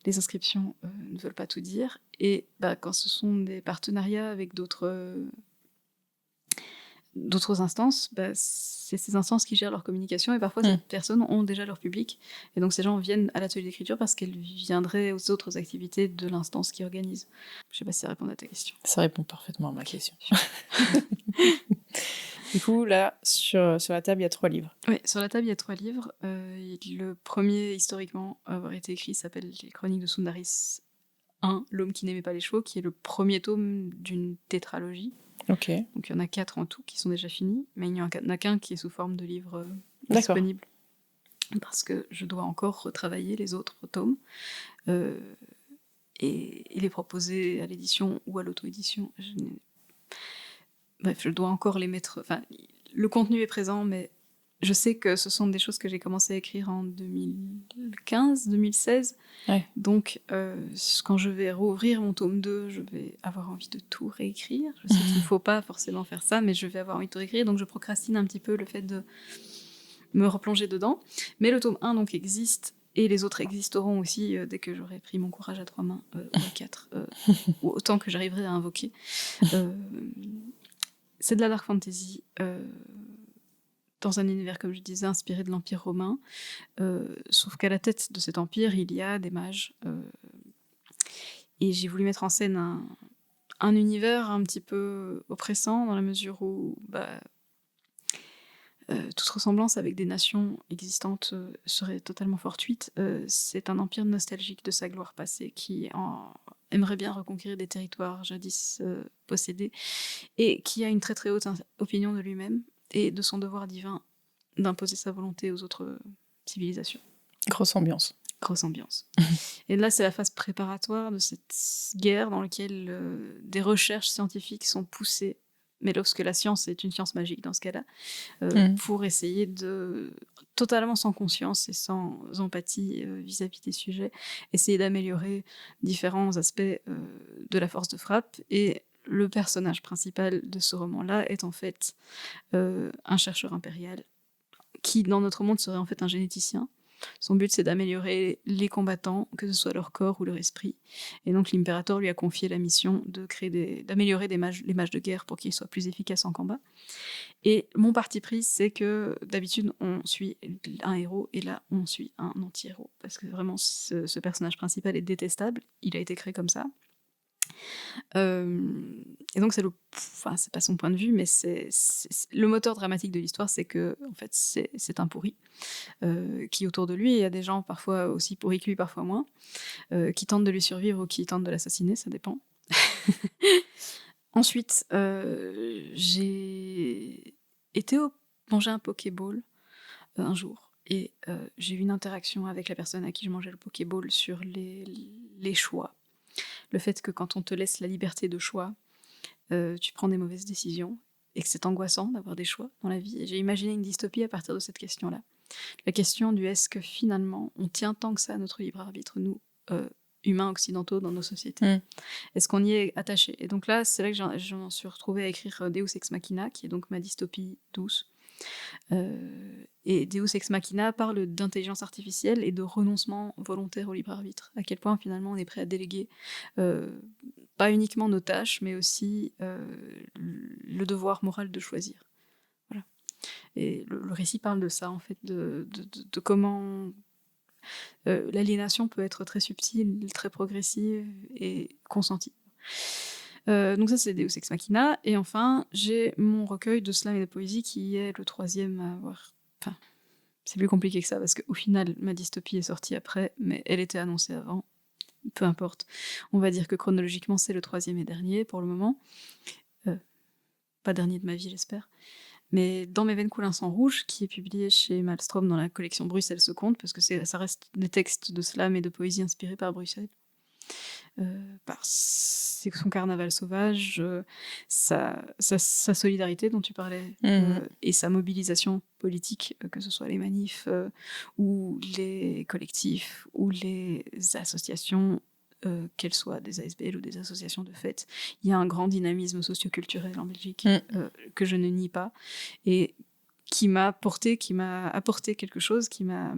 les inscriptions ne veulent pas tout dire. Et quand ce sont des partenariats avec d'autres instances, c'est ces instances qui gèrent leur communication, et parfois ces personnes ont déjà leur public, et donc ces gens viennent à l'atelier d'écriture parce qu'elles viendraient aux autres activités de l'instance qui organise. Je sais pas si ça répond à ta question. Ça répond parfaitement à ma question. Du coup, là, sur la table, il y a 3 livres. Oui, sur la table, il y a 3 livres. Le premier, historiquement, à avoir été écrit, s'appelle Les Chroniques de Sundaris 1, L'homme qui n'aimait pas les chevaux, qui est le premier tome d'une tétralogie. Ok. Donc il y en a 4 en tout qui sont déjà finis, mais il n'y en a qu'un qui est sous forme de livre disponible. Parce que je dois encore retravailler les autres tomes et les proposer à l'édition ou à l'auto-édition. Bref, je dois encore les mettre... Enfin, le contenu est présent, mais je sais que ce sont des choses que j'ai commencé à écrire en 2015, 2016. Ouais. Donc, quand je vais rouvrir mon tome 2, je vais avoir envie de tout réécrire. Je sais qu'il ne faut pas forcément faire ça, mais je vais avoir envie de tout réécrire. Donc, je procrastine un petit peu le fait de me replonger dedans. Mais le tome 1 donc, existe, et les autres existeront aussi dès que j'aurai pris mon courage à 3 mains, ou à 4, ou autant que j'arriverai à invoquer. C'est de la dark fantasy, dans un univers, comme je disais, inspiré de l'Empire romain, sauf qu'à la tête de cet empire, il y a des mages. Et j'ai voulu mettre en scène un univers un petit peu oppressant, dans la mesure où toute ressemblance avec des nations existantes serait totalement fortuite. C'est un empire nostalgique de sa gloire passée qui aimerait bien reconquérir des territoires jadis possédés, et qui a une très très haute opinion de lui-même et de son devoir divin d'imposer sa volonté aux autres civilisations. Grosse ambiance. Et là, c'est la phase préparatoire de cette guerre dans laquelle des recherches scientifiques sont poussées mais lorsque la science est une science magique dans ce cas-là, pour essayer de, totalement sans conscience et sans empathie vis-à-vis des sujets, essayer d'améliorer différents aspects de la force de frappe. Et le personnage principal de ce roman-là est en fait un chercheur impérial qui, dans notre monde, serait en fait un généticien. Son but, c'est d'améliorer les combattants, que ce soit leur corps ou leur esprit. Et donc, l'impérateur lui a confié la mission d'améliorer les mages de guerre pour qu'ils soient plus efficaces en combat. Et mon parti pris, c'est que d'habitude, on suit un héros, et là, on suit un anti-héros. Parce que vraiment, ce personnage principal est détestable. Il a été créé comme ça. Et donc c'est pas son point de vue, mais c'est le moteur dramatique de l'histoire, c'est que en fait c'est un pourri qui autour de lui, il y a des gens parfois aussi pourris que lui, parfois moins, qui tentent de lui survivre ou qui tentent de l'assassiner, ça dépend. Ensuite, j'ai été manger un Pokéball un jour, et j'ai eu une interaction avec la personne à qui je mangeais le Pokéball sur les choix. Le fait que quand on te laisse la liberté de choix, tu prends des mauvaises décisions, et que c'est angoissant d'avoir des choix dans la vie. Et j'ai imaginé une dystopie à partir de cette question-là. La question du est-ce que finalement on tient tant que ça à notre libre arbitre, nous, humains occidentaux dans nos sociétés. Est-ce qu'on y est attaché? Et donc là, c'est là que j'en suis retrouvée à écrire Deus Ex Machina, qui est donc ma dystopie douce. Et Deus Ex Machina parle d'intelligence artificielle et de renoncement volontaire au libre arbitre. À quel point finalement on est prêt à déléguer pas uniquement nos tâches, mais aussi le devoir moral de choisir. Voilà. Et le récit parle de ça, en fait, de comment l'aliénation peut être très subtile, très progressive et consentie. Donc ça, c'est Deus Ex Machina. Et enfin, j'ai mon recueil de slam et de poésie qui est le troisième à avoir... Enfin, c'est plus compliqué que ça, parce qu'au final, ma dystopie est sortie après, mais elle était annoncée avant. Peu importe. On va dire que chronologiquement, c'est le troisième et dernier pour le moment. Pas dernier de ma vie, j'espère. Mais Dans mes veines coule un sang rouge, qui est publié chez Maelstrom dans la collection Bruxelles se compte, parce que ça reste des textes de slam et de poésie inspirés par Bruxelles. Par son carnaval sauvage, sa solidarité dont tu parlais, et sa mobilisation politique, que ce soit les manifs, ou les collectifs, ou les associations, qu'elles soient des ASBL ou des associations de fête. Il y a un grand dynamisme socioculturel en Belgique que je ne nie pas, et qui m'a apporté quelque chose, qui m'a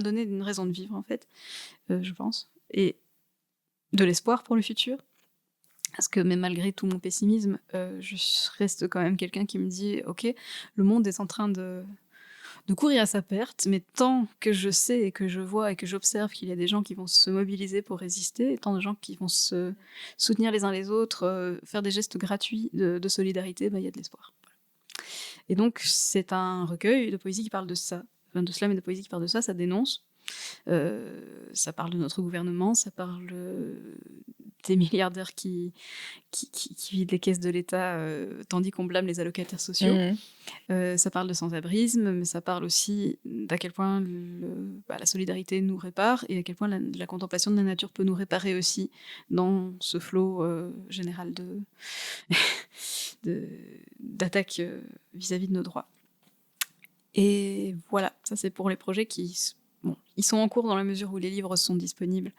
donné une raison de vivre, en fait, je pense. Et de l'espoir pour le futur, parce que même malgré tout mon pessimisme, je reste quand même quelqu'un qui me dit ok, le monde est en train de courir à sa perte, mais tant que je sais et que je vois et que j'observe qu'il y a des gens qui vont se mobiliser pour résister, et tant de gens qui vont se soutenir les uns les autres, faire des gestes gratuits de solidarité, il y a de l'espoir. Et donc c'est un recueil de poésie qui parle de ça, enfin, de slam et de poésie qui parle de ça, ça dénonce. Ça parle de notre gouvernement, ça parle des milliardaires qui vident les caisses de l'État tandis qu'on blâme les allocataires sociaux. Ça parle de sans-abrisme, mais ça parle aussi d'à quel point la solidarité nous répare, et à quel point la contemplation de la nature peut nous réparer aussi dans ce flot général d'attaques vis-à-vis de nos droits. Et voilà, ça c'est pour les projets qui... Bon, ils sont en cours dans la mesure où les livres sont disponibles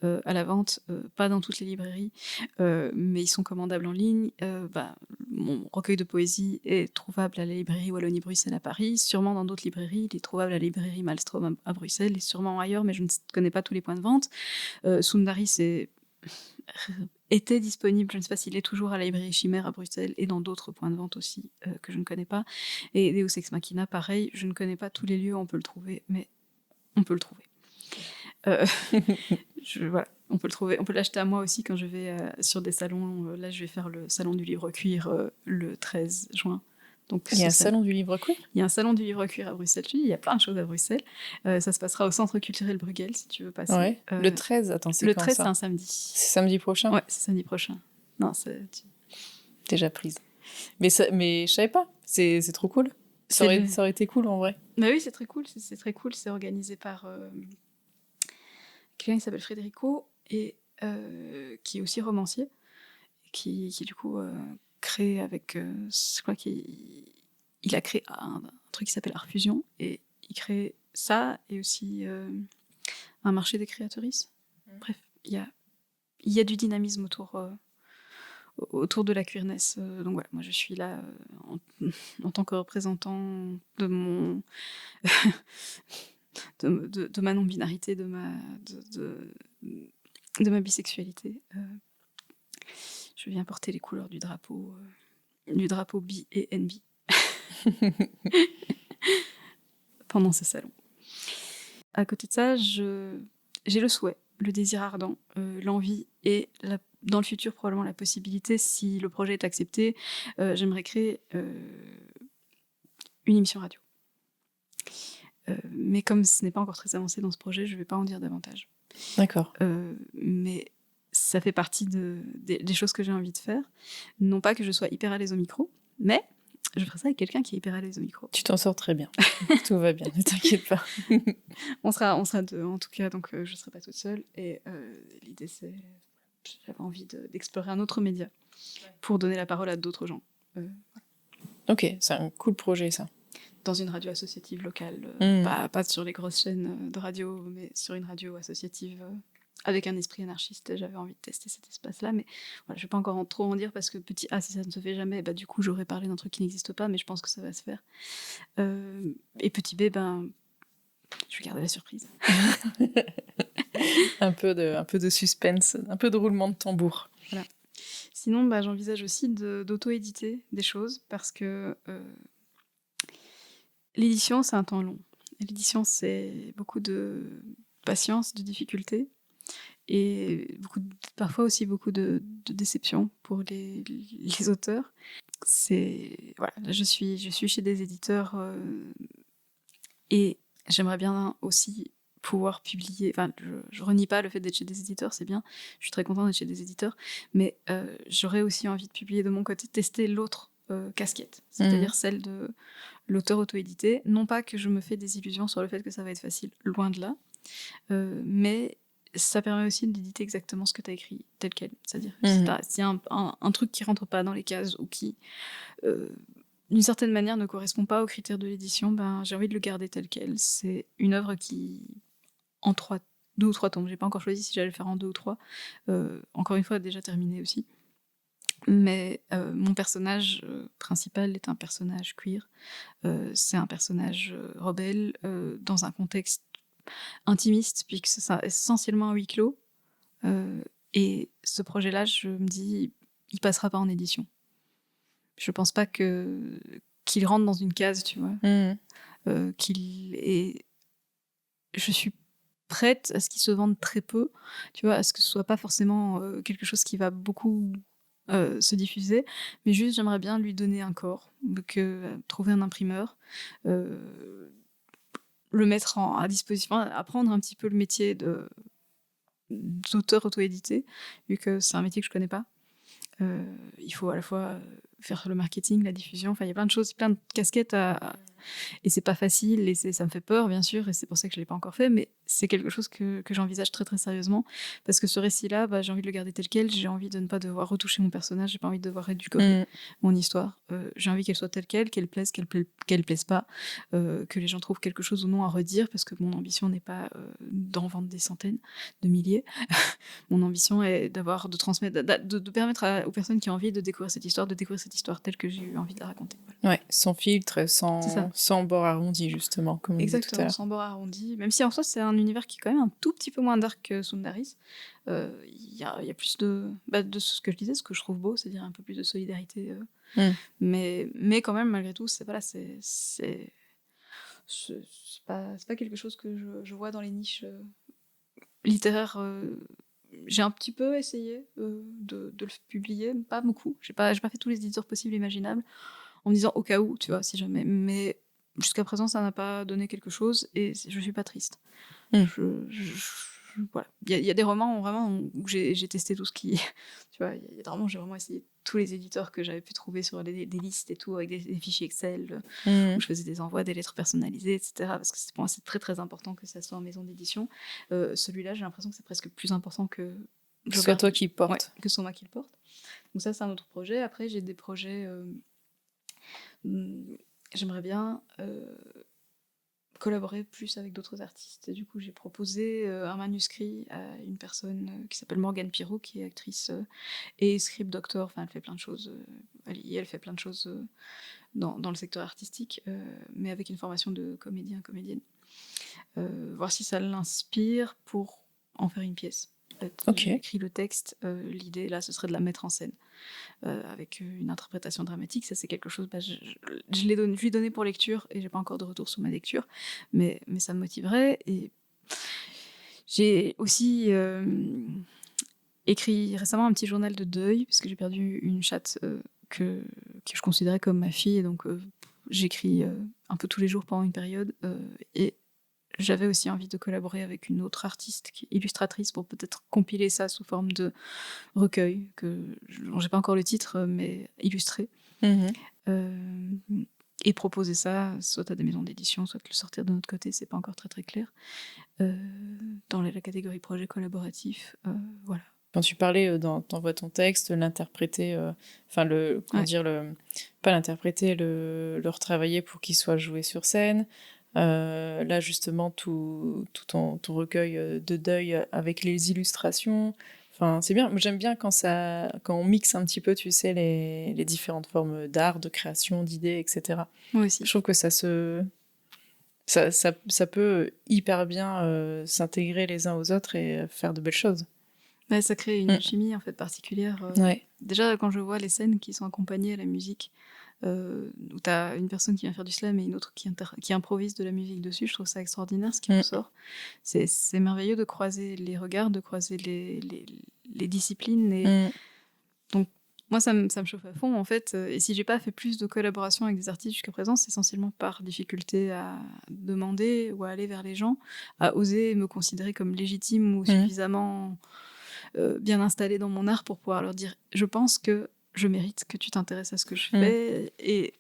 à la vente, pas dans toutes les librairies, mais ils sont commandables en ligne. Mon recueil de poésie est trouvable à la librairie Wallonie-Bruxelles à Paris, sûrement dans d'autres librairies. Il est trouvable à la librairie Maelstrom à Bruxelles et sûrement ailleurs, mais je ne connais pas tous les points de vente. Sundari était disponible, je ne sais pas s'il est toujours à la librairie Chimère à Bruxelles et dans d'autres points de vente aussi que je ne connais pas. Et Deus Ex Machina, pareil, je ne connais pas tous les lieux où on peut le trouver, mais on peut le trouver. Voilà, on peut le trouver. On peut l'acheter à moi aussi quand je vais sur des salons. Là, je vais faire le salon du livre cuir le 13 juin. Donc, il y a un salon du livre cuir? Il y a un salon du livre cuir à Bruxelles. Il y a plein de choses à Bruxelles. Ça se passera au Centre culturel Bruegel, si tu veux passer. Ouais. Le 13, attends, c'est le quand 13, ça? C'est un samedi. C'est samedi prochain? Ouais, c'est samedi prochain. Non, c'est... Déjà prise. Mais je savais pas. C'est trop cool. Ça aurait été cool, en vrai. Bah oui, c'est très cool. C'est très cool. C'est organisé par... quelqu'un qui s'appelle Frédérico, et qui est aussi romancier, qui du coup créé avec... je crois qu'il a créé un truc qui s'appelle Art Fusion, et il crée ça, et aussi un marché des créatrices. Bref, il y a du dynamisme autour de la queerness. Donc voilà, moi je suis là en tant que représentant de mon... de ma non-binarité, de ma bisexualité. Je viens porter les couleurs du drapeau bi et NB pendant ce salon. À côté de ça, j'ai le souhait, le désir ardent, l'envie et dans le futur probablement la possibilité, si le projet est accepté, j'aimerais créer une émission radio. Mais comme ce n'est pas encore très avancé dans ce projet, je ne vais pas en dire davantage. D'accord. Mais ça fait partie des choses que j'ai envie de faire. Non pas que je sois hyper à l'aise au micro, mais je ferai ça avec quelqu'un qui est hyper à l'aise au micro. Tu t'en sors très bien. Tout va bien, ne t'inquiète pas. On sera deux en tout cas, donc je ne serai pas toute seule. Et l'idée, c'est... J'avais envie d'explorer un autre média pour donner la parole à d'autres gens. Ok, c'est un cool projet, ça. Dans une radio associative locale, pas sur les grosses chaînes de radio, mais sur une radio associative avec un esprit anarchiste. J'avais envie de tester cet espace-là, mais voilà, je ne vais pas encore trop en dire parce que petit A, si ça ne se fait jamais, du coup j'aurais parlé d'un truc qui n'existe pas, mais je pense que ça va se faire. Et petit B, je vais garder la surprise. un peu de suspense, un peu de roulement de tambour. Voilà. Sinon, j'envisage aussi d'auto-éditer des choses parce que l'édition, c'est un temps long. L'édition, c'est beaucoup de patience, de difficulté et parfois aussi beaucoup de déception pour les auteurs. Voilà, je suis chez des éditeurs et j'aimerais bien aussi pouvoir publier. Enfin, je renie pas le fait d'être chez des éditeurs, c'est bien. Je suis très contente d'être chez des éditeurs, mais j'aurais aussi envie de publier de mon côté, tester l'autre casquette, c'est-à-dire celle de l'auteur auto-édité. Non pas que je me fais des illusions sur le fait que ça va être facile, loin de là, mais ça permet aussi d'éditer exactement ce que tu as écrit tel quel. C'est-à-dire, s'il y a un truc qui rentre pas dans les cases ou qui, d'une certaine manière, ne correspond pas aux critères de l'édition, j'ai envie de le garder tel quel. C'est une œuvre qui, en 2 ou 3 tomes, j'ai pas encore choisi si j'allais le faire en 2 ou 3. Encore une fois, déjà terminé aussi. Mais mon personnage principal est un personnage queer. C'est un personnage rebelle dans un contexte intimiste, puisque c'est essentiellement un huis clos. Et ce projet-là, je me dis, il passera pas en édition. Je pense pas qu'il rentre dans une case, tu vois. Je suis prête à ce qu'il se vende très peu, tu vois, à ce que ce soit pas forcément quelque chose qui va beaucoup se diffuser, mais juste j'aimerais bien lui donner un corps, trouver un imprimeur, le mettre à disposition, apprendre un petit peu le métier d'auteur auto-édité, vu que c'est un métier que je connais pas. Il faut à la fois faire le marketing, la diffusion, il y a plein de choses, plein de casquettes et c'est pas facile et ça me fait peur bien sûr et c'est pour ça que je l'ai pas encore fait, mais c'est quelque chose que j'envisage très très sérieusement parce que ce récit-là, j'ai envie de le garder tel quel, j'ai envie de ne pas devoir retoucher mon personnage, j'ai pas envie de devoir édulcorer mon histoire, j'ai envie qu'elle soit telle quelle, qu'elle plaise, qu'elle plaise pas, que les gens trouvent quelque chose ou non à redire, parce que mon ambition n'est pas d'en vendre des centaines, de milliers. Mon ambition est de transmettre, de permettre aux personnes qui ont envie de découvrir cette histoire telle que j'ai eu envie de la raconter. Voilà. Ouais, sans filtre, sans bord arrondi, justement, comme on dit tout à Exactement, l'heure. sans bord arrondi. Même si en soi, c'est un univers qui est quand même un tout petit peu moins dark que Sundaris. Il y a plus de ce que je disais, ce que je trouve beau, c'est-à-dire un peu plus de solidarité. Mais quand même, malgré tout, c'est pas quelque chose que je vois dans les niches littéraires. J'ai un petit peu essayé de le publier, pas beaucoup. J'ai pas fait tous les éditeurs possibles et imaginables, en me disant au cas où, tu vois, si jamais. Mais jusqu'à présent, ça n'a pas donné quelque chose et je suis pas triste. Voilà. Il y a des romans vraiment où j'ai testé tout ce qui... Tu vois, il y a des romans où j'ai vraiment essayé tous les éditeurs que j'avais pu trouver sur des listes et tout, avec des fichiers Excel, où je faisais des envois, des lettres personnalisées, etc. Parce que pour moi, c'est très très important que ça soit en maison d'édition. Celui-là, j'ai l'impression que c'est presque plus important que Que ce soit toi qui le porte. Ouais, que ce soit moi qui le porte. Donc ça, c'est un autre projet. Après, j'ai des projets... j'aimerais bien collaborer plus avec d'autres artistes. Et du coup, j'ai proposé un manuscrit à une personne qui s'appelle Morgane Pirot, qui est actrice et script doctor. Enfin, elle fait plein de choses. Elle fait plein de choses dans le secteur artistique, mais avec une formation de comédienne. Voir si ça l'inspire pour en faire une pièce. En fait, Ok. j'ai écrit le texte. L'idée, là, ce serait de la mettre en scène avec une interprétation dramatique. Ça, c'est quelque chose... je lui ai donné pour lecture et j'ai pas encore de retour sur ma lecture, mais ça me motiverait. Et j'ai aussi écrit récemment un petit journal de deuil, parce que j'ai perdu une chatte que je considérais comme ma fille. Et donc, j'écris un peu tous les jours pendant une période. Et j'avais aussi envie de collaborer avec une autre artiste, illustratrice, pour peut-être compiler ça sous forme de recueil, dont j'ai pas encore le titre, mais illustré. Et proposer ça soit à des maisons d'édition, soit de le sortir de notre côté, c'est pas encore très très clair. Dans la catégorie projet collaboratif, voilà. Quand tu parlais, t'envoies ton texte, l'interpréter, pas l'interpréter, le retravailler pour qu'il soit joué sur scène. Là, justement, tout ton recueil de deuil avec les illustrations. Enfin, c'est bien. J'aime bien quand on mixe un petit peu, tu sais, les différentes formes d'art, de création, d'idées, etc. Moi aussi. Je trouve que ça peut hyper bien s'intégrer les uns aux autres et faire de belles choses. Ouais, ça crée une chimie en fait particulière. Ouais. Déjà, quand je vois les scènes qui sont accompagnées à la musique, où tu as une personne qui vient faire du slam et une autre qui improvise de la musique dessus, je trouve ça extraordinaire ce qui ressort. C'est merveilleux de croiser les regards, de croiser les disciplines. Et donc, moi, ça me chauffe à fond en fait. Et si j'ai pas fait plus de collaborations avec des artistes jusqu'à présent, c'est essentiellement par difficulté à demander ou à aller vers les gens, à oser me considérer comme légitime ou suffisamment bien installée dans mon art pour pouvoir leur dire je pense que je mérite que tu t'intéresses à ce que je fais, et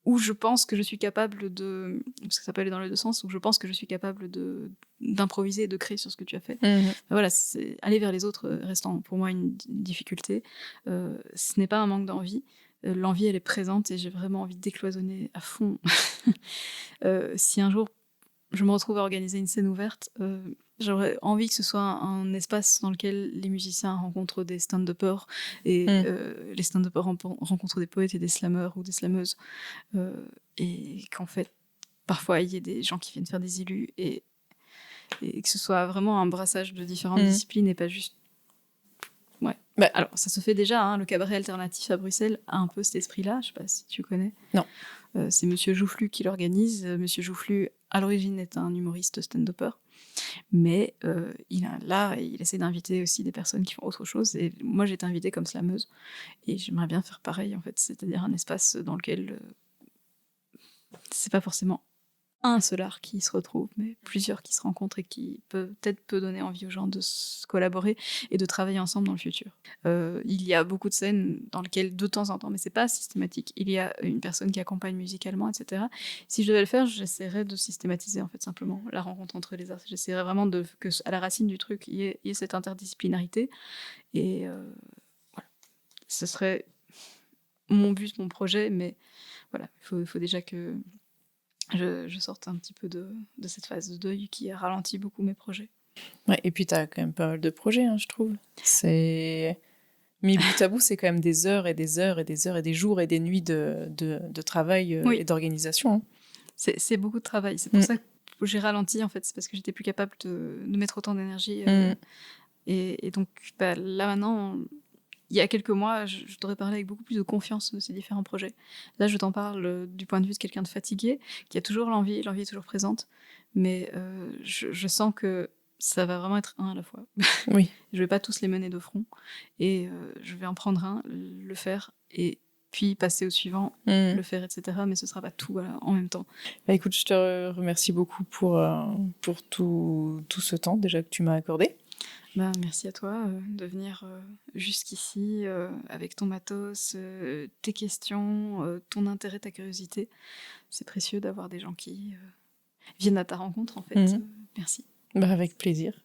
où je pense que je suis capable de... Parce que ça peut aller dans les deux sens, où je pense que je suis capable d'improviser et de créer sur ce que tu as fait. Voilà, aller vers les autres restant pour moi une difficulté. Ce n'est pas un manque d'envie. L'envie, elle est présente et j'ai vraiment envie de décloisonner à fond. Si un jour je me retrouve à organiser une scène ouverte, j'aurais envie que ce soit un espace dans lequel les musiciens rencontrent des stand-uppers et les stand-uppers rencontrent des poètes et des slammeurs ou des slameuses, et qu'en fait parfois il y ait des gens qui viennent faire des illus et que ce soit vraiment un brassage de différentes disciplines et pas juste... Ouais. Bah, alors ça se fait déjà, hein, le cabaret alternatif à Bruxelles a un peu cet esprit-là, je sais pas si tu connais. Non. C'est Monsieur Joufflu qui l'organise. Monsieur Joufflu, à l'origine, est un humoriste stand-upper, mais il essaie d'inviter aussi des personnes qui font autre chose. Et moi, j'ai été invitée comme slameuse, et j'aimerais bien faire pareil, en fait, c'est-à-dire un espace dans lequel c'est pas forcément un seul art qui se retrouve, mais plusieurs qui se rencontrent et qui peut-être peut donner envie aux gens de se collaborer et de travailler ensemble dans le futur. Il y a beaucoup de scènes dans lesquelles, de temps en temps, mais c'est pas systématique, il y a une personne qui accompagne musicalement, etc. Si je devais le faire, j'essaierais de systématiser en fait simplement la rencontre entre les arts. J'essaierais vraiment que à la racine du truc, il y ait cette interdisciplinarité. Et voilà, ce serait mon but, mon projet, mais voilà, il faut déjà que je sorte un petit peu de cette phase de deuil qui a ralenti beaucoup mes projets. Ouais, et puis tu as quand même pas mal de projets, hein, je trouve. Mis bout à bout, c'est quand même des heures et des heures et des heures et des jours et des nuits de travail et d'organisation. Hein. C'est beaucoup de travail. C'est pour ça que j'ai ralenti, en fait. C'est parce que j'étais plus capable de mettre autant d'énergie. Et donc, là, maintenant... Il y a quelques mois, je t'aurais parlé avec beaucoup plus de confiance de ces différents projets. Là, je t'en parle du point de vue de quelqu'un de fatigué, qui a toujours l'envie est toujours présente, mais je sens que ça va vraiment être un à la fois. Oui. Je vais pas tous les mener de front, et je vais en prendre un, le faire, et puis passer au suivant, le faire, etc. Mais ce sera pas tout en même temps. Bah, écoute, je te remercie beaucoup pour tout ce temps déjà que tu m'as accordé. Merci à toi de venir jusqu'ici avec ton matos, tes questions, ton intérêt, ta curiosité. C'est précieux d'avoir des gens qui viennent à ta rencontre, en fait. Merci. Avec plaisir.